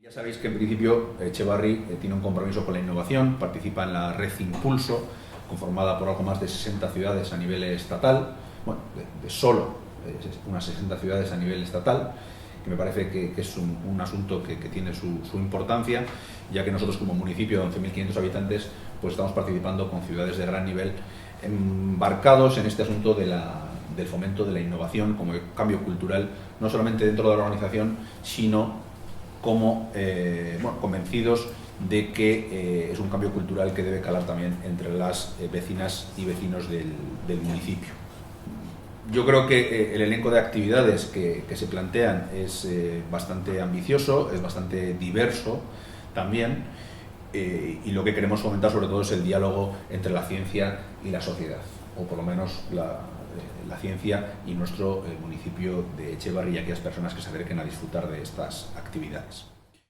Ya sabéis que en principio Etxebarri tiene un compromiso con la innovación, participa en la Red Impulso, conformada por algo más de 60 ciudades a nivel estatal, bueno, de solo unas 60 ciudades a nivel estatal, que me parece que es un asunto que tiene su importancia, ya que nosotros como municipio de 11.500 habitantes pues estamos participando con ciudades de gran nivel, embarcados en este asunto del fomento de la innovación como cambio cultural, no solamente dentro de la organización, sino como convencidos de que es un cambio cultural que debe calar también entre las vecinas y vecinos del municipio. Yo creo que el elenco de actividades que se plantean es bastante ambicioso, es bastante diverso también, y lo que queremos fomentar sobre todo es el diálogo entre la ciencia y la sociedad, o por lo menos la ciencia y nuestro municipio de Etxebarri y aquellas personas que se acerquen a disfrutar de estas actividades.